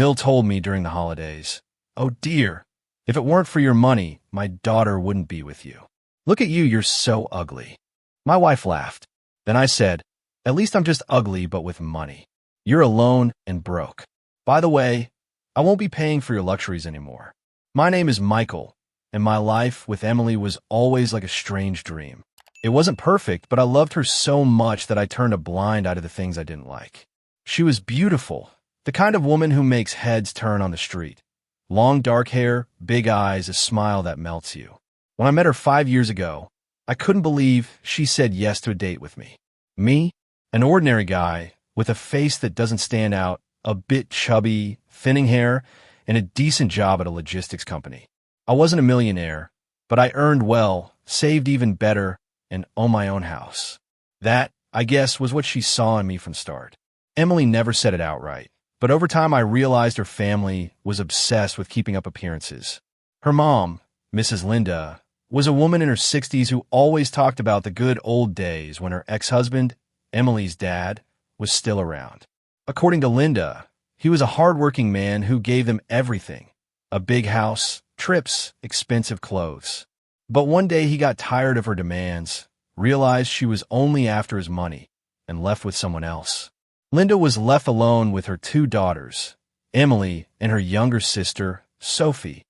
Mill told me during the holidays, "Oh dear, if it weren't for your money, my daughter wouldn't be with you. Look at you, you're so ugly." My wife laughed. Then I said, "At least I'm just ugly but with money. You're alone and broke. By the way, I won't be paying for your luxuries anymore. My name is Michael, and my life with Emily was always like a strange dream. It wasn't perfect, but I loved her so much that I turned a blind eye to the things I didn't like. She was beautiful, the kind of woman who makes heads turn on the street. Long dark hair, big eyes, a smile that melts you. When I met her 5 years ago, I couldn't believe she said yes to a date with me. Me, an ordinary guy, with a face that doesn't stand out, a bit chubby, thinning hair, and a decent job at a logistics company. I wasn't a millionaire, but I earned well, saved even better, and owned my own house. That, I guess, was what she saw in me from start. Emily never said it outright, but over time I realized her family was obsessed with keeping up appearances. Her mom, Mrs. Linda, was a woman in her 60s who always talked about the good old days when her ex-husband, Emily's dad, was still around. According to Linda, he was a hard-working man who gave them everything: a big house, trips, expensive clothes. But one day he got tired of her demands, realized she was only after his money, and left with someone else. Linda was left alone with her 2 daughters, Emily and her younger sister, Sophie,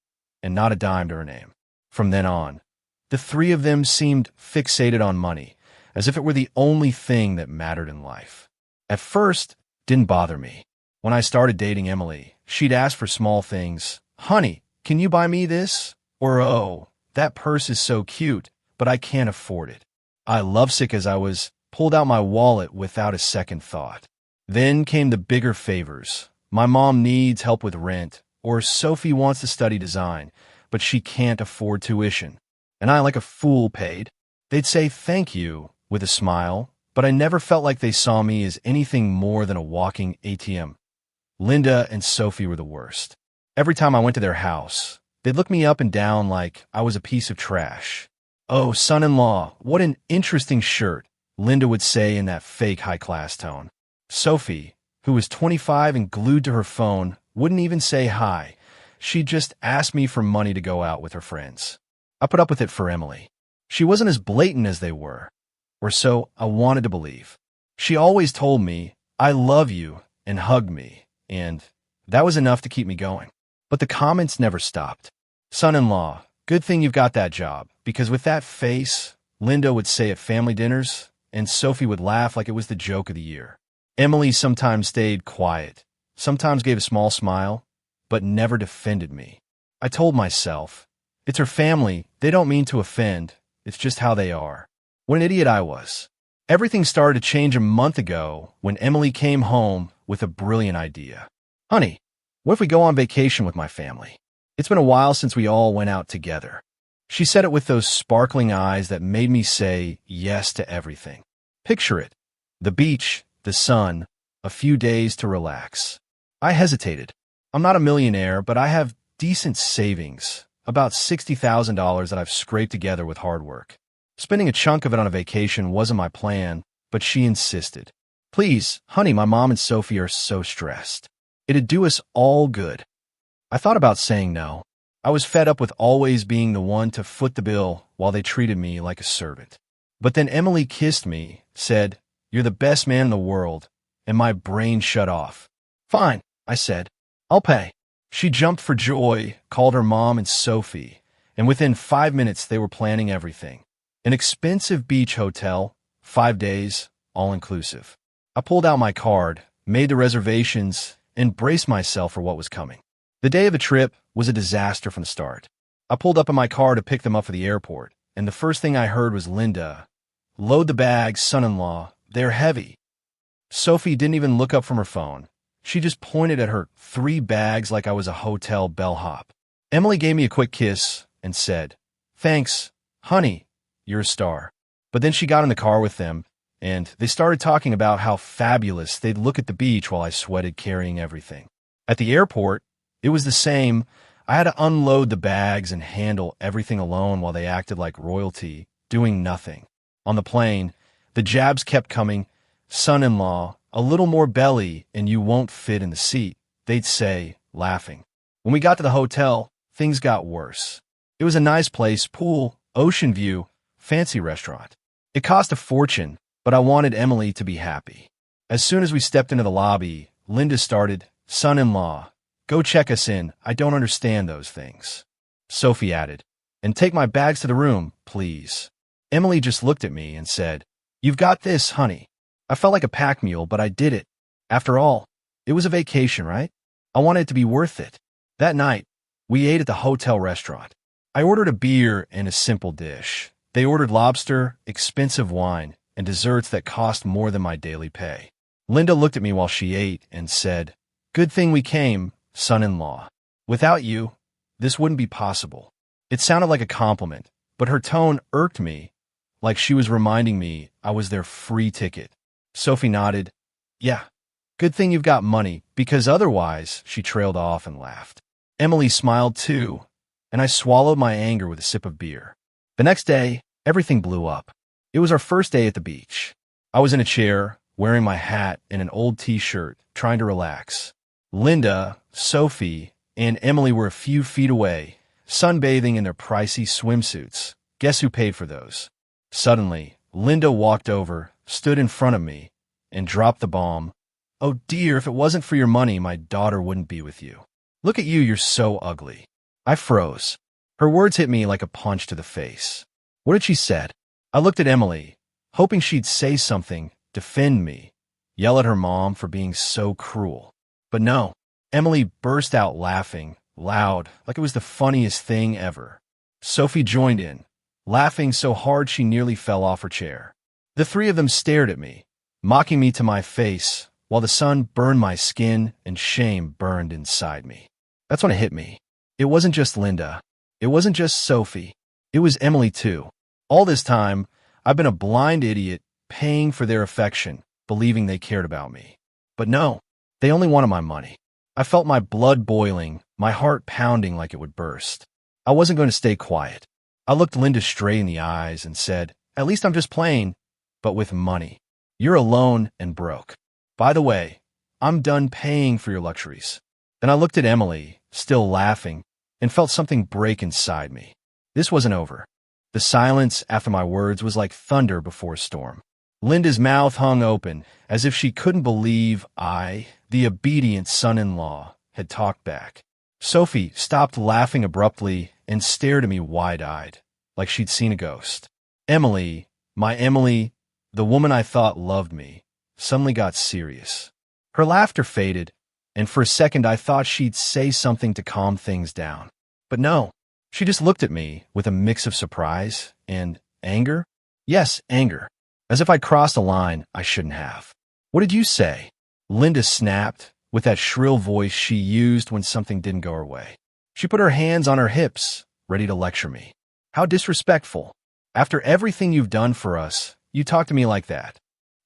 and not a dime to her name. From then on, the 3 of them seemed fixated on money, as if it were the only thing that mattered in life. At first, it didn't bother me. When I started dating Emily, she'd ask for small things. "Honey, can you buy me this?" Or, "Oh, that purse is so cute, but I can't afford it." I, lovesick as I was, pulled out my wallet without a second thought. Then came the bigger favors. My mom needs help with rent, or Sophie wants to study design, but she can't afford tuition. And I, like a fool, paid. They'd say thank you with a smile, but I never felt like they saw me as anything more than a walking ATM. Linda and Sophie were the worst. Every time I went to their house, they'd look me up and down like I was a piece of trash. "Oh, son-in-law, what an interesting shirt," Linda would say in that fake high-class tone. Sophie, who was 25 and glued to her phone, wouldn't even say hi. She'd just ask me for money to go out with her friends. I put up with it for Emily. She wasn't as blatant as they were, or so I wanted to believe. She always told me, "I love you," and hugged me, and that was enough to keep me going. But the comments never stopped. "Son-in-law, good thing you've got that job, because with that face," Linda would say at family dinners, and Sophie would laugh like it was the joke of the year. Emily sometimes stayed quiet, sometimes gave a small smile, but never defended me. I told myself, it's her family, they don't mean to offend, it's just how they are. What an idiot I was. Everything started to change a month ago when Emily came home with a brilliant idea. "Honey, what if we go on vacation with my family? It's been a while since we all went out together." She said it with those sparkling eyes that made me say yes to everything. Picture it: the beach, the sun, a few days to relax. I hesitated. I'm not a millionaire, but I have decent savings, about $60,000 that I've scraped together with hard work. Spending a chunk of it on a vacation wasn't my plan, but she insisted. "Please, honey, my mom and Sophie are so stressed. It'd do us all good." I thought about saying no. I was fed up with always being the one to foot the bill while they treated me like a servant. But then Emily kissed me, said, "You're the best man in the world," and my brain shut off. "Fine," I said. "I'll pay." She jumped for joy, called her mom and Sophie, and within 5 minutes they were planning everything. An expensive beach hotel, 5 days, all-inclusive. I pulled out my card, made the reservations, and braced myself for what was coming. The day of the trip was a disaster from the start. I pulled up in my car to pick them up for the airport, and the first thing I heard was Linda, "Load the bags, son-in-law. They're heavy." Sophie didn't even look up from her phone. She just pointed at her 3 bags like I was a hotel bellhop. Emily gave me a quick kiss and said, "Thanks, honey, you're a star." But then she got in the car with them, and they started talking about how fabulous they'd look at the beach while I sweated carrying everything. At the airport, it was the same. I had to unload the bags and handle everything alone while they acted like royalty, doing nothing. On the plane, the jabs kept coming. "Son-in-law, a little more belly and you won't fit in the seat," they'd say, laughing. When we got to the hotel, things got worse. It was a nice place, pool, ocean view, fancy restaurant. It cost a fortune, but I wanted Emily to be happy. As soon as we stepped into the lobby, Linda started, "Son-in-law, go check us in. I don't understand those things." Sophie added, "And take my bags to the room, please." Emily just looked at me and said, "You've got this, honey." I felt like a pack mule, but I did it. After all, it was a vacation, right? I wanted it to be worth it. That night, we ate at the hotel restaurant. I ordered a beer and a simple dish. They ordered lobster, expensive wine, and desserts that cost more than my daily pay. Linda looked at me while she ate and said, "Good thing we came, son-in-law. Without you, this wouldn't be possible." It sounded like a compliment, but her tone irked me, like she was reminding me I was their free ticket. Sophie nodded. "Yeah, good thing you've got money, because otherwise," she trailed off and laughed. Emily smiled too, and I swallowed my anger with a sip of beer. The next day, everything blew up. It was our first day at the beach. I was in a chair, wearing my hat and an old t-shirt, trying to relax. Linda, Sophie, and Emily were a few feet away, sunbathing in their pricey swimsuits. Guess who paid for those? Suddenly, Linda walked over, stood in front of me, and dropped the bomb. "Oh dear, if it wasn't for your money, my daughter wouldn't be with you. Look at you, you're so ugly." I froze. Her words hit me like a punch to the face. What had she said? I looked at Emily, hoping she'd say something, defend me, yell at her mom for being so cruel. But no, Emily burst out laughing, loud, like it was the funniest thing ever. Sophie joined in, laughing so hard she nearly fell off her chair. The three of them stared at me, mocking me to my face, while the sun burned my skin and shame burned inside me. That's when it hit me. It wasn't just Linda. It wasn't just Sophie. It was Emily too. All this time, I've been a blind idiot, paying for their affection, believing they cared about me. But no, they only wanted my money. I felt my blood boiling, my heart pounding like it would burst. I wasn't going to stay quiet. I looked Linda straight in the eyes and said, "At least I'm just playing, but with money. You're alone and broke. By the way, I'm done paying for your luxuries." Then I looked at Emily, still laughing, and felt something break inside me. This wasn't over. The silence after my words was like thunder before a storm. Linda's mouth hung open, as if she couldn't believe I, the obedient son-in-law, had talked back. Sophie stopped laughing abruptly and stared at me wide-eyed, like she'd seen a ghost. Emily, my Emily, the woman I thought loved me, suddenly got serious. Her laughter faded, and for a second I thought she'd say something to calm things down. But no, she just looked at me with a mix of surprise and anger. Yes, anger. As if I'd crossed a line I shouldn't have. "What did you say?" Linda snapped, with that shrill voice she used when something didn't go her way. She put her hands on her hips, ready to lecture me. "How disrespectful. After everything you've done for us, you talk to me like that."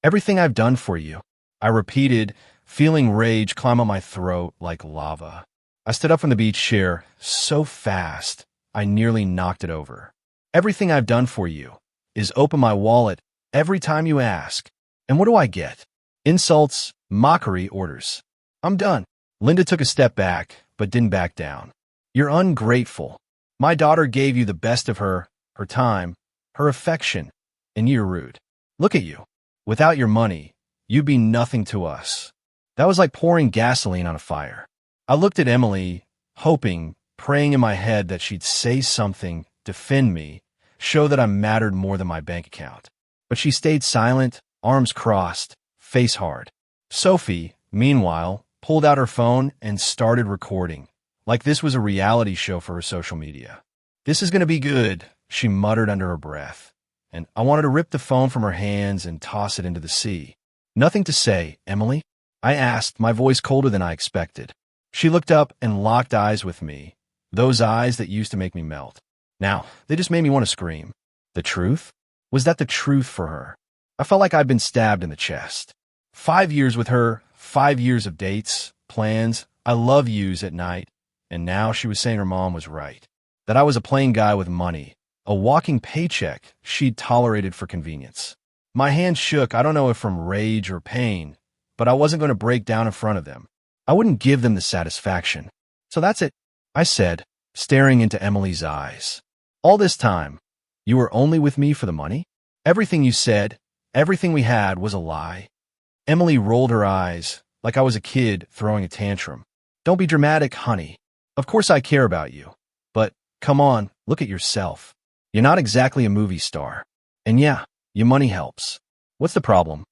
"Everything I've done for you," I repeated, feeling rage climb up my throat like lava. I stood up from the beach chair so fast I nearly knocked it over. "Everything I've done for you is open my wallet every time you ask. And what do I get? Insults, mockery, orders. I'm done." Linda took a step back, but didn't back down. "You're ungrateful. My daughter gave you the best of her time, her affection, and you're rude. Look at you. Without your money, you'd be nothing to us." That was like pouring gasoline on a fire. I looked at Emily, hoping, praying in my head that she'd say something, defend me, show that I mattered more than my bank account. But she stayed silent, arms crossed, face hard. Sophie, meanwhile, pulled out her phone and started recording, like this was a reality show for her social media. "This is going to be good," she muttered under her breath, and I wanted to rip the phone from her hands and toss it into the sea. "Nothing to say, Emily?" I asked, my voice colder than I expected. She looked up and locked eyes with me, those eyes that used to make me melt. Now, they just made me want to scream. The truth? Was that the truth for her? I felt like I'd been stabbed in the chest. 5 years with her, 5 years of dates, plans, I love yous at night, and now she was saying her mom was right. That I was a plain guy with money, a walking paycheck she'd tolerated for convenience. My hands shook, I don't know if from rage or pain, but I wasn't going to break down in front of them. I wouldn't give them the satisfaction. So that's it, I said, staring into Emily's eyes. All this time, you were only with me for the money? Everything you said, everything we had was a lie. Emily rolled her eyes, like I was a kid throwing a tantrum. Don't be dramatic, honey. Of course I care about you. But, come on, look at yourself. You're not exactly a movie star. And yeah, your money helps. What's the problem?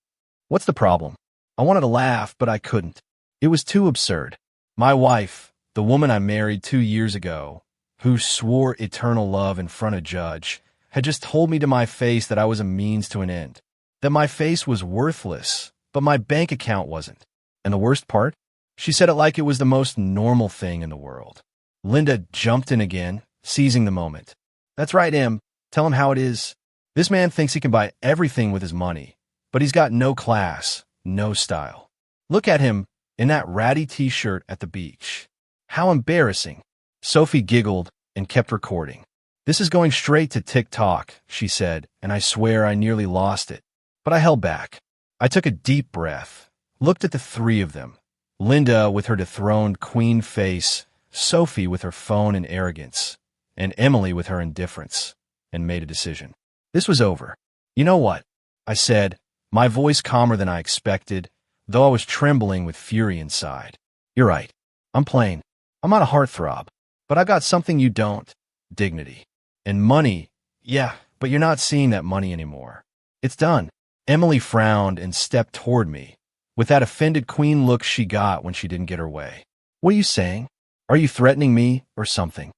What's the problem? I wanted to laugh, but I couldn't. It was too absurd. My wife, the woman I married 2 years ago, who swore eternal love in front of Judge, had just told me to my face that I was a means to an end. That my face was worthless, but my bank account wasn't. And the worst part? She said it like it was the most normal thing in the world. Linda jumped in again, seizing the moment. That's right, Em. Tell him how it is. This man thinks he can buy everything with his money, but he's got no class, no style. Look at him in that ratty t-shirt at the beach. How embarrassing. Sophie giggled and kept recording. This is going straight to TikTok, she said, and I swear I nearly lost it. But I held back. I took a deep breath, looked at the three of them. Linda with her dethroned queen face, Sophie with her phone and arrogance, and Emily with her indifference, and made a decision. This was over. You know what? I said, my voice calmer than I expected, though I was trembling with fury inside. You're right. I'm plain. I'm not a heartthrob, but I got something you don't. Dignity. And money. Yeah, but you're not seeing that money anymore. It's done. Emily frowned and stepped toward me, with that offended queen look she got when she didn't get her way. What are you saying? Are you threatening me or something?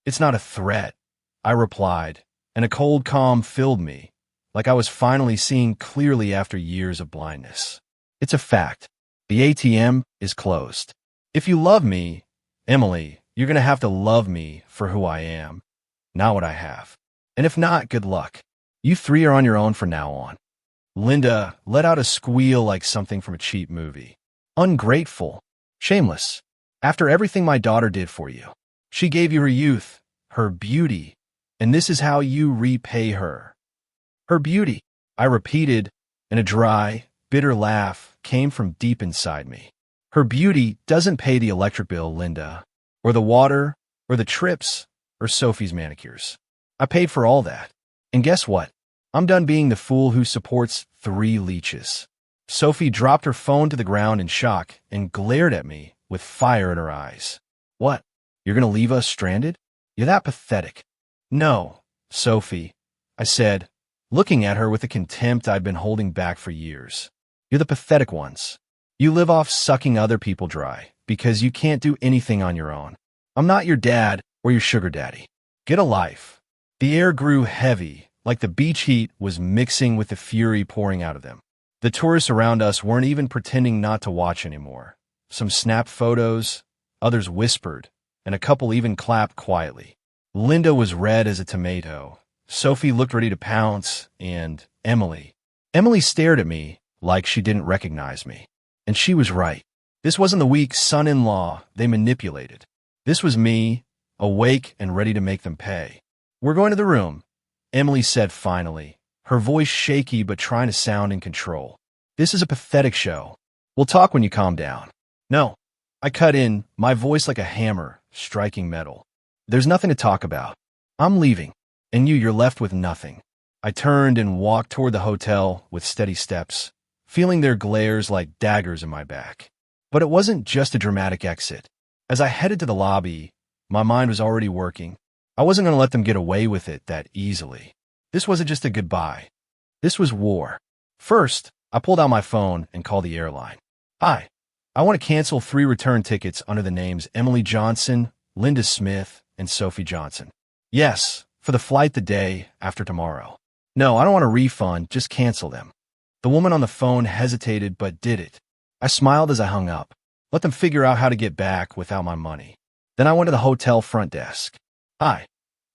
It's not a threat, I replied, and a cold calm filled me, like I was finally seeing clearly after years of blindness. It's a fact. The ATM is closed. If you love me, Emily, you're going to have to love me for who I am, not what I have. And if not, good luck. You three are on your own from now on. Linda let out a squeal like something from a cheap movie. Ungrateful. Shameless. After everything my daughter did for you. She gave you her youth, her beauty, and this is how you repay her. Her beauty, I repeated, and a dry, bitter laugh came from deep inside me. Her beauty doesn't pay the electric bill, Linda, or the water, or the trips, or Sophie's manicures. I paid for all that. And guess what? I'm done being the fool who supports 3 leeches. Sophie dropped her phone to the ground in shock and glared at me with fire in her eyes. What? You're going to leave us stranded? You're that pathetic. No, Sophie, I said, looking at her with the contempt I'd been holding back for years. You're the pathetic ones. You live off sucking other people dry because you can't do anything on your own. I'm not your dad or your sugar daddy. Get a life. The air grew heavy, like the beach heat was mixing with the fury pouring out of them. The tourists around us weren't even pretending not to watch anymore. Some snapped photos, others whispered, and a couple even clapped quietly. Linda was red as a tomato. Sophie looked ready to pounce, and Emily stared at me like she didn't recognize me. And she was right. This wasn't the weak son-in-law they manipulated. This was me, awake and ready to make them pay. We're going to the room, Emily said finally, her voice shaky but trying to sound in control. This is a pathetic show. We'll talk when you calm down. No, I cut in, my voice like a hammer, striking metal. There's nothing to talk about. I'm leaving, and you're left with nothing. I turned and walked toward the hotel with steady steps, feeling their glares like daggers in my back. But it wasn't just a dramatic exit. As I headed to the lobby, my mind was already working. I wasn't going to let them get away with it that easily. This wasn't just a goodbye. This was war. First, I pulled out my phone and called the airline. Hi, I want to cancel 3 return tickets under the names Emily Johnson, Linda Smith, and Sophie Johnson. Yes, for the flight the day after tomorrow. No, I don't want a refund, just cancel them. The woman on the phone hesitated but did it. I smiled as I hung up. Let them figure out how to get back without my money. Then I went to the hotel front desk. Hi,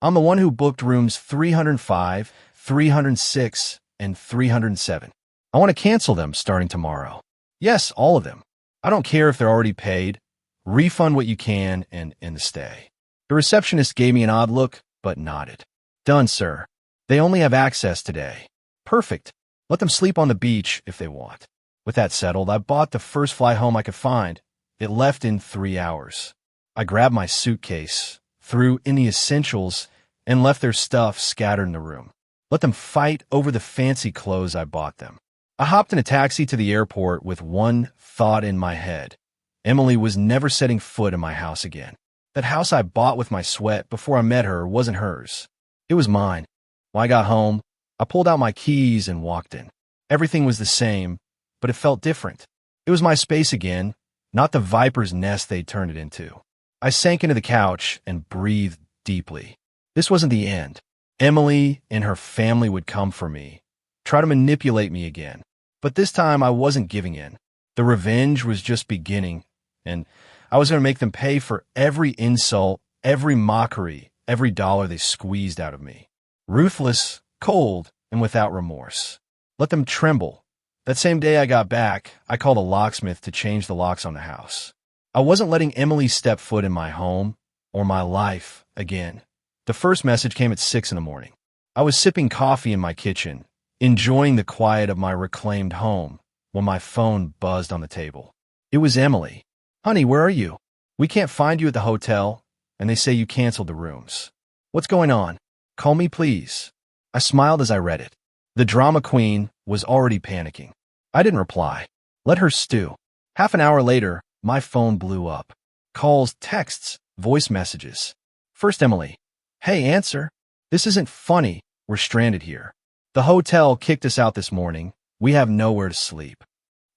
I'm the one who booked rooms 305, 306, and 307. I want to cancel them starting tomorrow. Yes, all of them. I don't care if they're already paid. Refund what you can and end the stay. The receptionist gave me an odd look, but nodded. Done, sir. They only have access today. Perfect. Let them sleep on the beach if they want. With that settled, I bought the first flight home I could find. It left in 3 hours. I grabbed my suitcase, threw in the essentials, and left their stuff scattered in the room. Let them fight over the fancy clothes I bought them. I hopped in a taxi to the airport with one thought in my head. Emily was never setting foot in my house again. That house I bought with my sweat before I met her wasn't hers. It was mine. When I got home, I pulled out my keys and walked in. Everything was the same, but it felt different. It was my space again, not the viper's nest they'd turned it into. I sank into the couch and breathed deeply. This wasn't the end. Emily and her family would come for me, try to manipulate me again. But this time I wasn't giving in. The revenge was just beginning, and I was going to make them pay for every insult, every mockery, every dollar they squeezed out of me. Ruthless, cold, and without remorse. Let them tremble. That same day I got back, I called a locksmith to change the locks on the house. I wasn't letting Emily step foot in my home or my life again. The first message came at 6 in the morning. I was sipping coffee in my kitchen, enjoying the quiet of my reclaimed home, when my phone buzzed on the table. It was Emily. Honey, where are you? We can't find you at the hotel, and they say you canceled the rooms. What's going on? Call me, please. I smiled as I read it. The drama queen was already panicking. I didn't reply. Let her stew. Half an hour later, my phone blew up. Calls, texts, voice messages. First Emily. Hey, answer. This isn't funny. We're stranded here. The hotel kicked us out this morning. We have nowhere to sleep.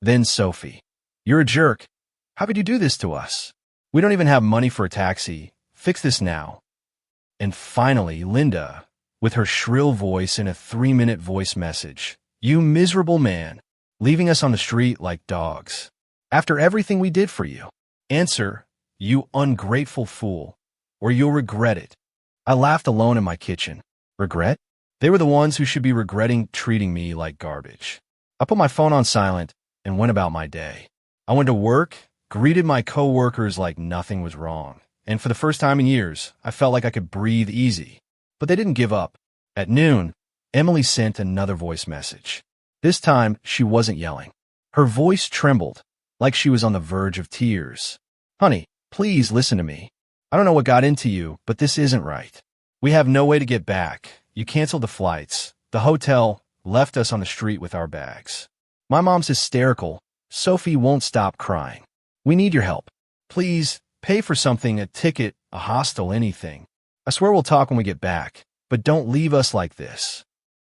Then Sophie. You're a jerk. How could you do this to us? We don't even have money for a taxi. Fix this now. And finally, Linda, with her shrill voice in a 3-minute voice message. You miserable man, leaving us on the street like dogs. After everything we did for you. Answer, you ungrateful fool, or you'll regret it. I laughed alone in my kitchen. Regret? They were the ones who should be regretting treating me like garbage. I put my phone on silent and went about my day. I went to work, greeted my coworkers like nothing was wrong, and for the first time in years, I felt like I could breathe easy. But they didn't give up. At noon, Emily sent another voice message. This time, she wasn't yelling. Her voice trembled, like she was on the verge of tears. Honey, please listen to me. I don't know what got into you, but this isn't right. We have no way to get back. You canceled the flights. The hotel left us on the street with our bags. My mom's hysterical. Sophie won't stop crying. We need your help. Please, pay for something, a ticket, a hostel, anything. I swear we'll talk when we get back, but don't leave us like this.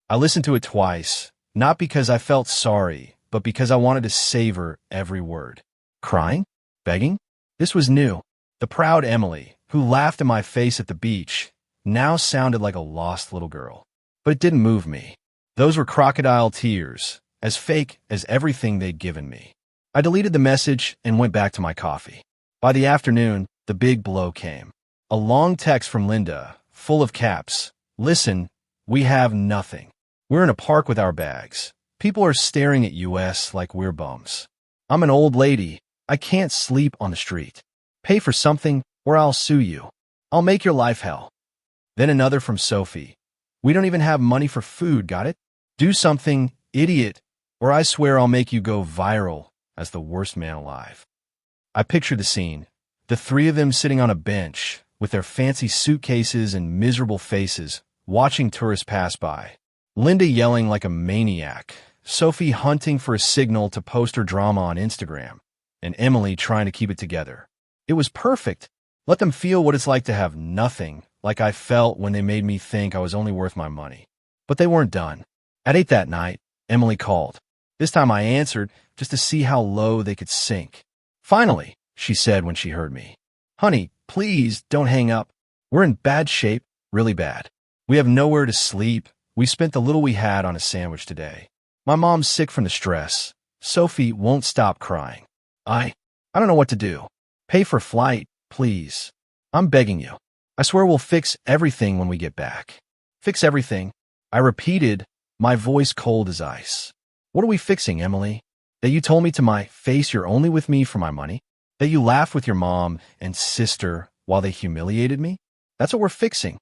I listened to it twice, not because I felt sorry, but because I wanted to savor every word. Crying? Begging? This was new. The proud Emily, who laughed in my face at the beach, now sounded like a lost little girl. But it didn't move me. Those were crocodile tears, as fake as everything they'd given me. I deleted the message and went back to my coffee. By the afternoon, the big blow came. A long text from Linda, full of caps. Listen, we have nothing. We're in a park with our bags. People are staring at us like we're bums. I'm an old lady. I can't sleep on the street. Pay for something or I'll sue you. I'll make your life hell. Then another from Sophie. We don't even have money for food, got it? Do something, idiot, or I swear I'll make you go viral as the worst man alive. I picture the scene. The three of them sitting on a bench with their fancy suitcases and miserable faces, watching tourists pass by. Linda yelling like a maniac. Sophie hunting for a signal to post her drama on Instagram. And Emily trying to keep it together. It was perfect. Let them feel what it's like to have nothing, like I felt when they made me think I was only worth my money. But they weren't done. At 8 that night, Emily called. This time I answered just to see how low they could sink. Finally, she said when she heard me. Honey, please don't hang up. We're in bad shape, really bad. We have nowhere to sleep. We spent the little we had on a sandwich today. My mom's sick from the stress. Sophie won't stop crying. I don't know what to do. Pay for flight, please. I'm begging you. I swear we'll fix everything when we get back. Fix everything. I repeated, my voice cold as ice. What are we fixing, Emily? That you told me to my face you're only with me for my money? That you laughed with your mom and sister while they humiliated me? That's what we're fixing.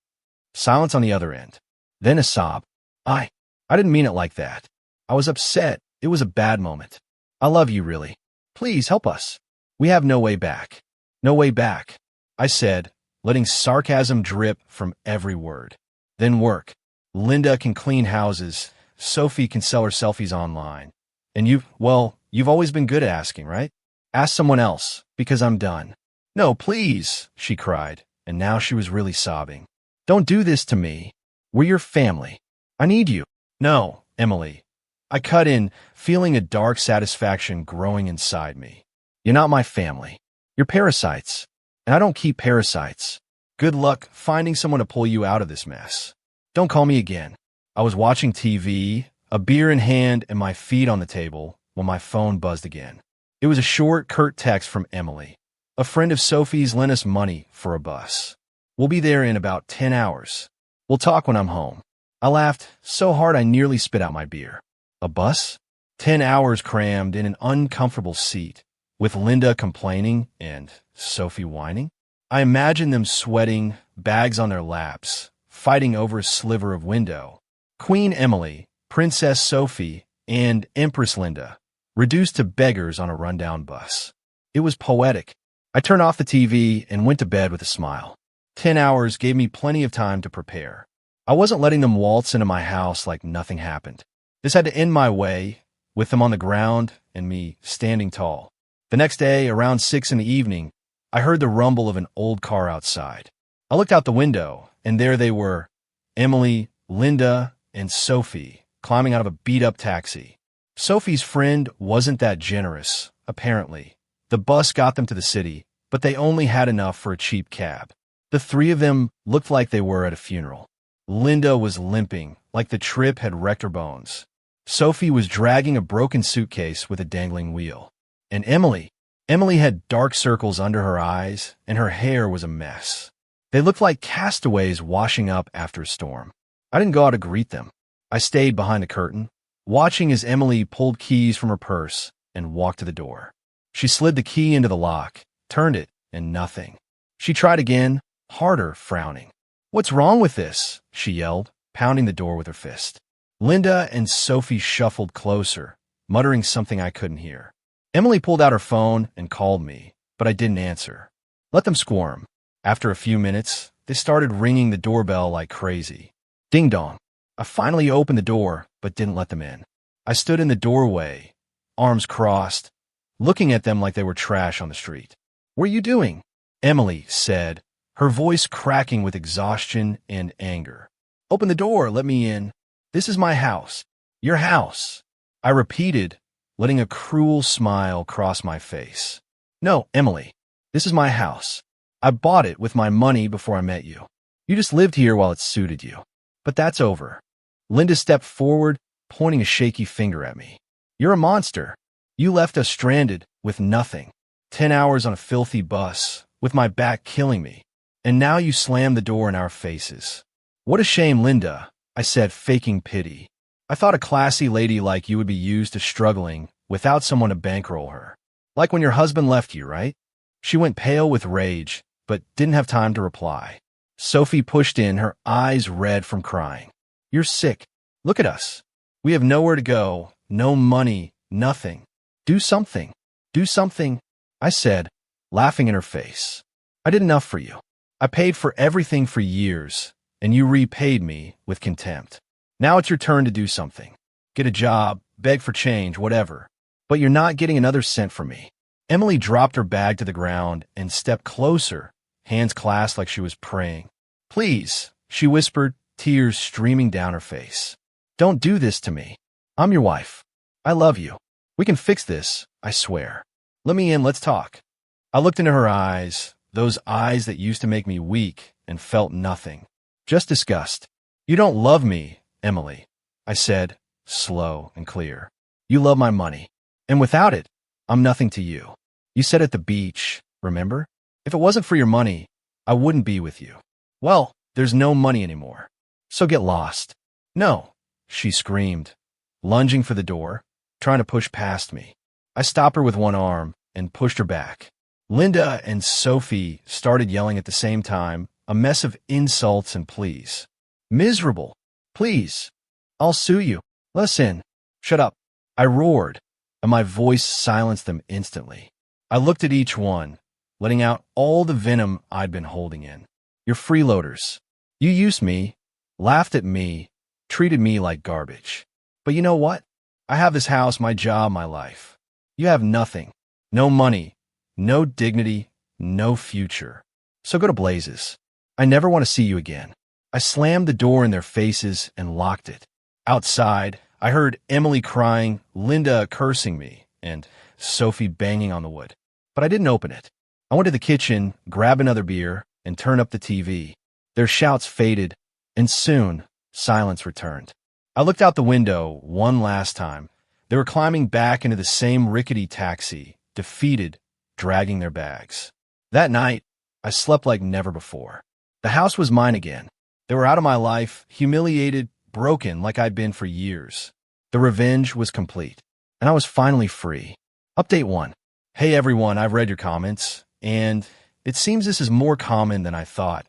Silence on the other end. Then a sob. I didn't mean it like that. I was upset. It was a bad moment. I love you, really. Please help us. We have no way back. No way back. I said, letting sarcasm drip from every word. Then work. Linda can clean houses. Sophie can sell her selfies online. And you've always been good at asking, right? Ask someone else, because I'm done. No, please, she cried, and now she was really sobbing. Don't do this to me. We're your family. I need you. No, Emily. I cut in, feeling a dark satisfaction growing inside me. You're not my family. You're parasites. And I don't keep parasites. Good luck finding someone to pull you out of this mess. Don't call me again. I was watching TV, a beer in hand and my feet on the table, when my phone buzzed again. It was a short, curt text from Emily. A friend of Sophie's lent us money for a bus. We'll be there in about 10 hours. We'll talk when I'm home. I laughed so hard I nearly spit out my beer. A bus? 10 hours crammed in an uncomfortable seat, with Linda complaining and Sophie whining? I imagined them sweating, bags on their laps, fighting over a sliver of window. Queen Emily, Princess Sophie, and Empress Linda, reduced to beggars on a rundown bus. It was poetic. I turned off the TV and went to bed with a smile. 10 hours gave me plenty of time to prepare. I wasn't letting them waltz into my house like nothing happened. This had to end my way, with them on the ground and me standing tall. The next day, around 6 in the evening, I heard the rumble of an old car outside. I looked out the window, and there they were, Emily, Linda, and Sophie, climbing out of a beat-up taxi. Sophie's friend wasn't that generous, apparently. The bus got them to the city, but they only had enough for a cheap cab. The three of them looked like they were at a funeral. Linda was limping, like the trip had wrecked her bones. Sophie was dragging a broken suitcase with a dangling wheel. And Emily had dark circles under her eyes, and her hair was a mess. They looked like castaways washing up after a storm. I didn't go out to greet them. I stayed behind the curtain, watching as Emily pulled keys from her purse and walked to the door. She slid the key into the lock, turned it, and nothing. She tried again, harder, frowning. "What's wrong with this?" she yelled, pounding the door with her fist. Linda and Sophie shuffled closer, muttering something I couldn't hear. Emily pulled out her phone and called me, but I didn't answer. Let them squirm. After a few minutes, they started ringing the doorbell like crazy. Ding dong. I finally opened the door, but didn't let them in. I stood in the doorway, arms crossed, looking at them like they were trash on the street. "What are you doing?" Emily said, her voice cracking with exhaustion and anger. "Open the door, let me in. This is my house. Your house." I repeated, letting a cruel smile cross my face. "No, Emily, this is my house. I bought it with my money before I met you. You just lived here while it suited you. But that's over." Linda stepped forward, pointing a shaky finger at me. "You're a monster. You left us stranded, with nothing. 10 hours on a filthy bus, with my back killing me. And now you slam the door in our faces." "What a shame, Linda," I said, faking pity. "I thought a classy lady like you would be used to struggling without someone to bankroll her. Like when your husband left you, right?" She went pale with rage, but didn't have time to reply. Sophie pushed in, her eyes red from crying. "You're sick. Look at us. We have nowhere to go, no money, nothing. Do something. Do something," I said, laughing in her face. "I did enough for you. I paid for everything for years, and you repaid me with contempt. Now it's your turn to do something. Get a job, beg for change, whatever. But you're not getting another cent from me." Emily dropped her bag to the ground and stepped closer, hands clasped like she was praying. "Please," she whispered, tears streaming down her face. "Don't do this to me. I'm your wife. I love you. We can fix this, I swear. Let me in, let's talk." I looked into her eyes, those eyes that used to make me weak, and felt nothing. Just disgust. "You don't love me, Emily," I said, slow and clear. "You love my money. And without it, I'm nothing to you. You said at the beach, remember? If it wasn't for your money, I wouldn't be with you. Well, there's no money anymore. So get lost." "No," she screamed, lunging for the door, trying to push past me. I stopped her with one arm and pushed her back. Linda and Sophie started yelling at the same time, a mess of insults and pleas. "Miserable. Please. I'll sue you. Let us in. Shut up." I roared, and my voice silenced them instantly. I looked at each one, letting out all the venom I'd been holding in. You're freeloaders. You used me, laughed at me, treated me like garbage. But you know what? I have this house, my job, my life. You have nothing. No money, no dignity, no future. So go to blazes. I never want to see you again. I slammed the door in their faces and locked it. Outside, I heard Emily crying, Linda cursing me, and Sophie banging on the wood. But I didn't open it. I went to the kitchen, grabbed another beer, and turned up the TV. Their shouts faded, and soon, silence returned. I looked out the window one last time. They were climbing back into the same rickety taxi, defeated, dragging their bags. That night, I slept like never before. The house was mine again. They were out of my life, humiliated, broken like I'd been for years. The revenge was complete, and I was finally free. Update 1. Hey everyone, I've read your comments, and it seems this is more common than I thought.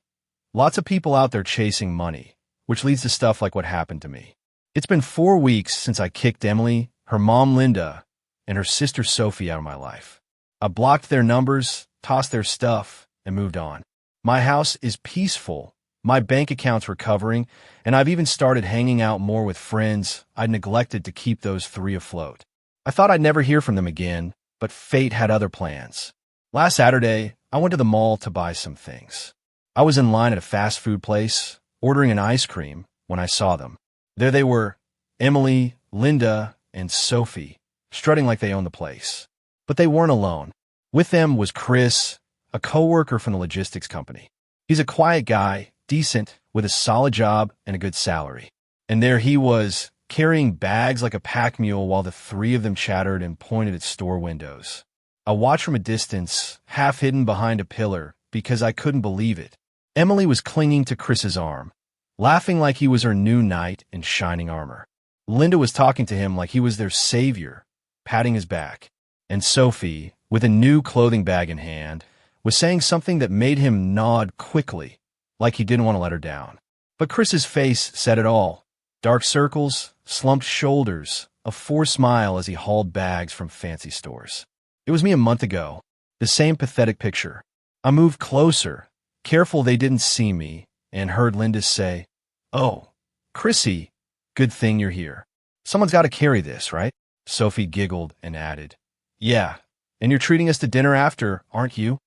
Lots of people out there chasing money, which leads to stuff like what happened to me. It's been 4 weeks since I kicked Emily, her mom Linda, and her sister Sophie out of my life. I blocked their numbers, tossed their stuff, and moved on. My house is peaceful. My bank account's recovering, and I've even started hanging out more with friends I'd neglected to keep those 3 afloat. I thought I'd never hear from them again, but fate had other plans. Last Saturday, I went to the mall to buy some things. I was in line at a fast food place, ordering an ice cream, when I saw them. There they were, Emily, Linda, and Sophie, strutting like they owned the place. But they weren't alone. With them was Chris, a coworker from the logistics company. He's a quiet guy, decent, with a solid job and a good salary. And there he was, carrying bags like a pack mule while the 3 of them chattered and pointed at store windows. I watched from a distance, half hidden behind a pillar, because I couldn't believe it. Emily was clinging to Chris's arm, laughing like he was her new knight in shining armor. Linda was talking to him like he was their savior, patting his back. And Sophie, with a new clothing bag in hand, was saying something that made him nod quickly, like he didn't want to let her down. But Chris's face said it all. Dark circles, slumped shoulders, a forced smile as he hauled bags from fancy stores. It was me a month ago, the same pathetic picture. I moved closer, careful they didn't see me, and heard Linda say, "Oh, Chrissy, good thing you're here. Someone's got to carry this, right?" Sophie giggled and added, "Yeah, and you're treating us to dinner after, aren't you?"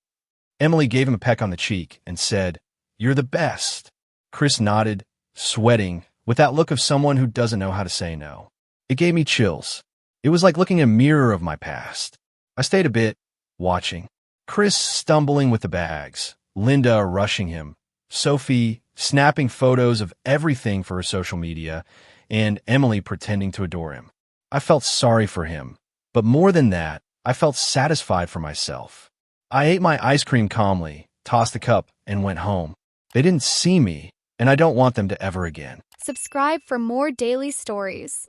Emily gave him a peck on the cheek and said, "You're the best." Chris nodded, sweating, with that look of someone who doesn't know how to say no. It gave me chills. It was like looking in a mirror of my past. I stayed a bit, watching. Chris stumbling with the bags, Linda rushing him, Sophie snapping photos of everything for her social media, and Emily pretending to adore him. I felt sorry for him, but more than that, I felt satisfied for myself. I ate my ice cream calmly, tossed the cup, and went home. They didn't see me, and I don't want them to ever again. Subscribe for more daily stories.